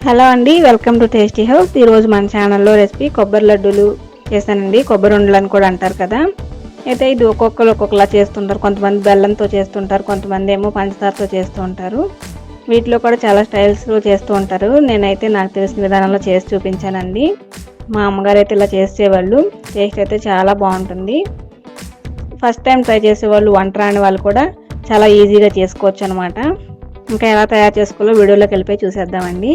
Hello అండి, welcome to tasty house. ఈరోజు మన ఛానల్లో రెసిపీ కొబ్బరి లడ్డూలు చేశానండి. కొబ్బరి ఉండలు అని కూడా అంటారు కదా. అయితే ఇది ఒక్కొక్కరు ఒక్కొక్కలా చేస్తుంటారు. కొంతమంది బెల్లంతో చేస్తుంటారు, కొంతమంది ఏమో పంచదారతో చేస్తూ ఉంటారు. వీటిలో కూడా చాలా స్టైల్స్లో చేస్తూ ఉంటారు. నేనైతే నాకు తెలిసిన విధానంలో చేసి చూపించానండి. మా అమ్మగారు అయితే ఇలా చేసేవాళ్ళు. టేస్ట్ అయితే చాలా బాగుంటుంది. ఫస్ట్ టైం ట్రై చేసేవాళ్ళు, వంట రాని వాళ్ళు కూడా చాలా ఈజీగా చేసుకోవచ్చు అనమాట. ఇంకా ఎలా తయారు చేసుకోవాలో వీడియోలోకి వెళ్ళిపోయి చూసేద్దామండి.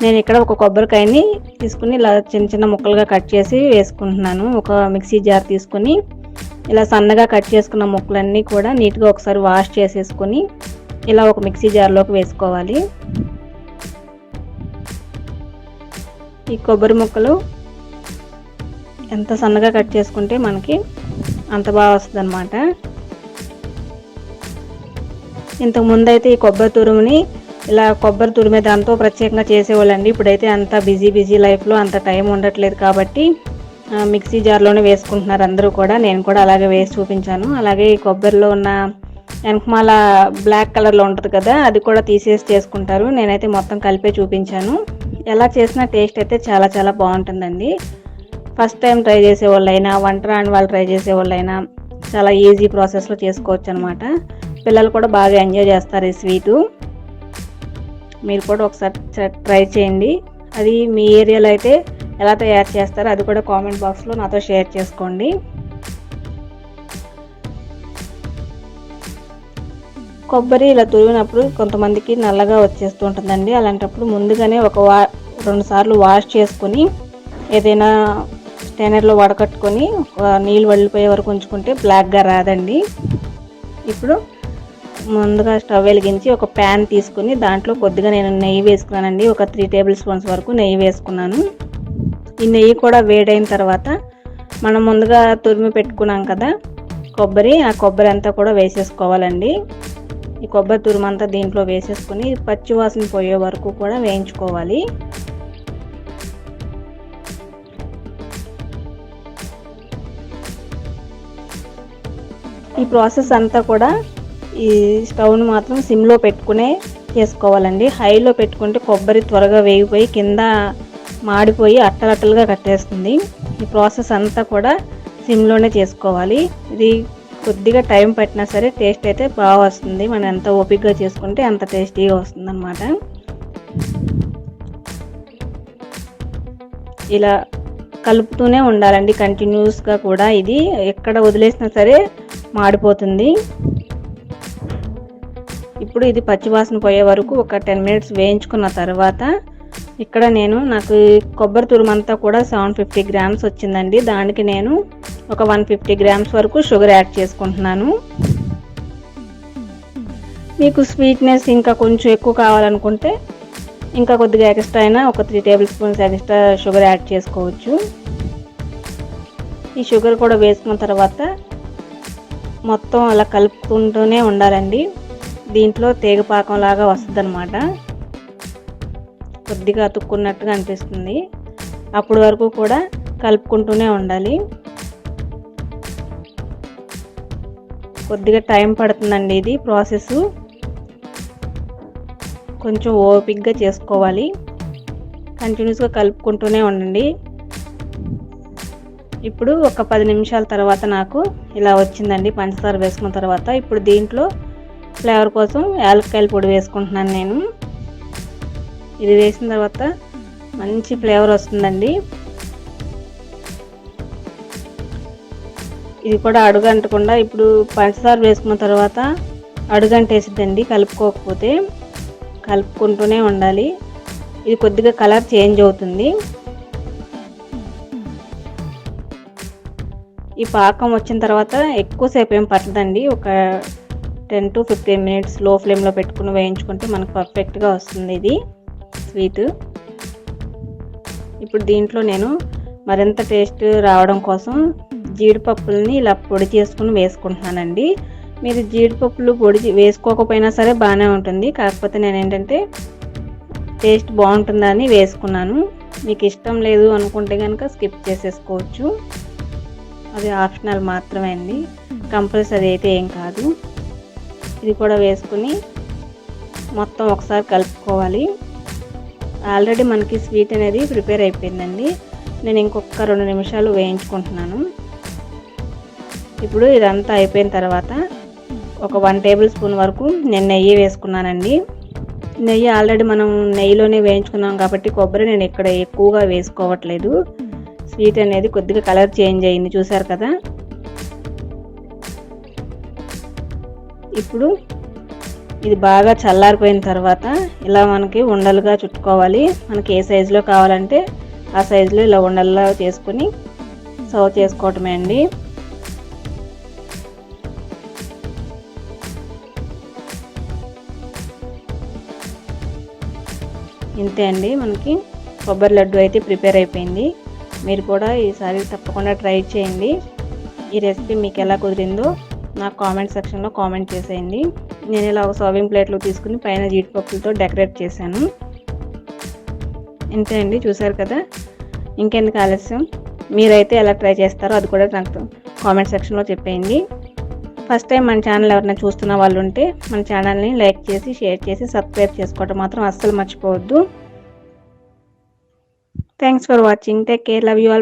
నేను ఇక్కడ ఒక కొబ్బరికాయని తీసుకుని ఇలా చిన్న చిన్న ముక్కలుగా కట్ చేసి వేసుకుంటున్నాను. ఒక మిక్సీ జార్ తీసుకుని ఇలా సన్నగా కట్ చేసుకున్న ముక్కలన్నీ కూడా నీట్గా ఒకసారి వాష్ చేసేసుకొని ఇలా ఒక మిక్సీ జార్లోకి వేసుకోవాలి. ఈ కొబ్బరి ముక్కలు ఎంత సన్నగా కట్ చేసుకుంటే మనకి అంత బాగా వస్తుంది అన్నమాట. ఇంతకుముందు అయితే ఈ కొబ్బరి తురుముని ఇలా కొబ్బరి తురిమే దాంతో ప్రత్యేకంగా చేసేవాళ్ళండి. ఇప్పుడైతే అంత బిజీ లైఫ్లో అంత టైం ఉండట్లేదు కాబట్టి మిక్సీ జార్లోనే వేసుకుంటున్నారు అందరూ కూడా. నేను కూడా అలాగే వేసి చూపించాను. అలాగే ఈ కొబ్బరిలో ఉన్న వెనకమాల బ్లాక్ కలర్లో ఉంటుంది కదా, అది కూడా తీసేసి చేసుకుంటారు. నేనైతే మొత్తం కలిపే చూపించాను. ఎలా చేసినా టేస్ట్ అయితే చాలా చాలా బాగుంటుందండి. ఫస్ట్ టైం ట్రై చేసే వాళ్ళైనా, వంట రాని వాళ్ళు ట్రై చేసే వాళ్ళైనా చాలా ఈజీ ప్రాసెస్లో చేసుకోవచ్చు అనమాట. పిల్లలు కూడా బాగా ఎంజాయ్ చేస్తారు ఈ స్వీటు. మీరు కూడా ఒకసారి ట్రై చేయండి. అది మీ ఏరియాలో అయితే ఎలా తయారు చేస్తారో అది కూడా కామెంట్ బాక్స్లో నాతో షేర్ చేసుకోండి. కొబ్బరి ఇలా తురిమినప్పుడు కొంతమందికి నల్లగా వచ్చేస్తూ ఉంటుందండి. అలాంటప్పుడు ముందుగానే ఒక 2 సార్లు వాష్ చేసుకొని ఏదైనా స్టైనర్లో వడకట్టుకొని నీళ్ళు వదిలిపోయే వరకు ఉంచుకుంటే బ్లాక్గా రాదండి. ఇప్పుడు ముందుగా స్టవ్ వెలిగించి ఒక ప్యాన్ తీసుకుని దాంట్లో కొద్దిగా నేను నెయ్యి వేసుకున్నానండి. ఒక 3 టేబుల్ స్పూన్స్ వరకు నెయ్యి వేసుకున్నాను. ఈ నెయ్యి కూడా వేడైన తర్వాత మనం ముందుగా తురిమి పెట్టుకున్నాం కదా కొబ్బరి, ఆ కొబ్బరి అంతా కూడా వేసేసుకోవాలండి. ఈ కొబ్బరి తురుమంతా దీంట్లో వేసేసుకొని పచ్చి వాసన పోయే వరకు కూడా వేయించుకోవాలి. ఈ ప్రాసెస్ అంతా కూడా ఈ స్టవ్ను మాత్రం సిమ్లో పెట్టుకునే చేసుకోవాలండి. హైలో పెట్టుకుంటే కొబ్బరి త్వరగా వేగిపోయి కింద మాడిపోయి అట్టలట్టలుగా కట్టేస్తుంది. ఈ ప్రాసెస్ అంతా కూడా సిమ్లోనే చేసుకోవాలి. ఇది కొద్దిగా టైం పట్టినా సరే టేస్ట్ అయితే బాగా వస్తుంది. మనం ఎంత ఓపికగా చేసుకుంటే అంత టేస్టీగా వస్తుంది అన్నమాట. ఇలా కలుపుతూనే ఉండాలండి కంటిన్యూస్గా కూడా. ఇది ఎక్కడ వదిలేసినా సరే మాడిపోతుంది. ఇప్పుడు ఇది పచ్చివాసన పోయే వరకు ఒక 10 మినిట్స్ వేయించుకున్న తర్వాత ఇక్కడ నాకు కొబ్బరి తురుమంతా కూడా 750 గ్రామ్స్ వచ్చిందండి. దానికి నేను ఒక 150 గ్రామ్స్ వరకు షుగర్ యాడ్ చేసుకుంటున్నాను. మీకు స్వీట్నెస్ ఇంకా కొంచెం ఎక్కువ కావాలనుకుంటే ఇంకా కొద్దిగా ఎక్స్ట్రా అయినా ఒక 3 table spoons extra sugar add చేసుకోవచ్చు. ఈ షుగర్ కూడా వేసుకున్న తర్వాత మొత్తం అలా కలుపుకుంటూనే ఉండాలండి. దీంట్లో తేగపాకం లాగా వస్తుంది అన్నమాట. కొద్దిగా అతుక్కున్నట్టుగా అనిపిస్తుంది. అప్పటి వరకు కూడా కలుపుకుంటూనే ఉండాలి. కొద్దిగా టైం పడుతుందండి ఇది ప్రాసెస్. కొంచెం ఓపికగా చేసుకోవాలి. కంటిన్యూస్గా కలుపుకుంటూనే ఉండండి. ఇప్పుడు ఒక 10 నిమిషాల తర్వాత నాకు ఇలా వచ్చిందండి పంచదార వేసుకున్న తర్వాత. ఇప్పుడు దీంట్లో ఫ్లేవర్ కోసం యాలక్కాయల పొడి వేసుకుంటున్నాను నేను. ఇది వేసిన తర్వాత మంచి ఫ్లేవర్ వస్తుందండి. ఇది కూడా అడుగంటకుండా ఇప్పుడు పంచదార వేసుకున్న తర్వాత అడుగంటేసిద్దండి కలుపుకోకపోతే. కలుపుకుంటూనే ఉండాలి. ఇది కొద్దిగా కలర్ చేంజ్ అవుతుంది. ఈ పాకం వచ్చిన తర్వాత ఎక్కువసేపు ఏం పట్టదండి. ఒక 10 to 15 మినిట్స్ లో ఫ్లేమ్లో పెట్టుకుని వేయించుకుంటే మనకు పర్ఫెక్ట్గా వస్తుంది ఇది స్వీట్. ఇప్పుడు దీంట్లో నేను మరింత టేస్ట్ రావడం కోసం జీడిపప్పుల్ని ఇలా పొడి చేసుకుని వేసుకుంటున్నానండి. మీరు జీడిపప్పులు పొడి వేసుకోకపోయినా సరే బాగానే ఉంటుంది. కాకపోతే నేను ఏంటంటే టేస్ట్ బాగుంటుందని వేసుకున్నాను. మీకు ఇష్టం లేదు అనుకుంటే కనుక స్కిప్ చేసేసుకోవచ్చు. అది ఆప్షనల్ మాత్రమే అండి, కంపల్సరీ అయితే ఏం కాదు. ఇది కూడా వేసుకుని మొత్తం ఒకసారి కలుపుకోవాలి. ఆల్రెడీ మనకి స్వీట్ అనేది ప్రిపేర్ అయిపోయిందండి. నేను ఇంకొక 2 నిమిషాలు వేయించుకుంటున్నాను. ఇప్పుడు ఇదంతా అయిపోయిన తర్వాత ఒక 1 టేబుల్ స్పూన్ వరకు నేను నెయ్యి వేసుకున్నానండి. నెయ్యి ఆల్రెడీ మనం నెయ్యిలోనే వేయించుకున్నాం కాబట్టి కొబ్బరి నేను ఇక్కడ ఎక్కువగా వేసుకోవట్లేదు. స్వీట్ అనేది కొద్దిగా కలర్ చేంజ్ అయింది, చూసారు కదా. ఇప్పుడు ఇది బాగా చల్లారిపోయిన తర్వాత ఇలా మనకి ఉండలుగా చుట్టుకోవాలి. మనకి ఏ సైజులో కావాలంటే ఆ సైజులో ఇలా ఉండల్లా చేసుకుని సర్వ్ చేసుకోవటమే అండి. ఇంతే అండి, మనకి కొబ్బరి లడ్డు అయితే ప్రిపేర్ అయిపోయింది. మీరు కూడా ఈసారి తప్పకుండా ట్రై చేయండి. ఈ రెసిపీ మీకు ఎలా కుదిరిందో నాకు కామెంట్ సెక్షన్లో కామెంట్ చేసేయండి. నేను ఇలా ఒక సర్వింగ్ ప్లేట్లో తీసుకుని పైన జీడిపప్పులతో డెకరేట్ చేశాను. ఇంతే అండి, చూసారు కదా. ఇంకెందుకు ఆలస్యం, మీరైతే ఎలా ట్రై చేస్తారో అది కూడా నాకు కామెంట్ సెక్షన్లో చెప్పేయండి. ఫస్ట్ టైం మన ఛానల్ ఎవరైనా చూస్తున్న వాళ్ళు ఉంటే మన ఛానల్ని లైక్ చేసి, షేర్ చేసి, సబ్స్క్రైబ్ చేసుకోవడం మాత్రం అస్సలు మర్చిపోవద్దు. Thanks for watching. Take care. Love you all.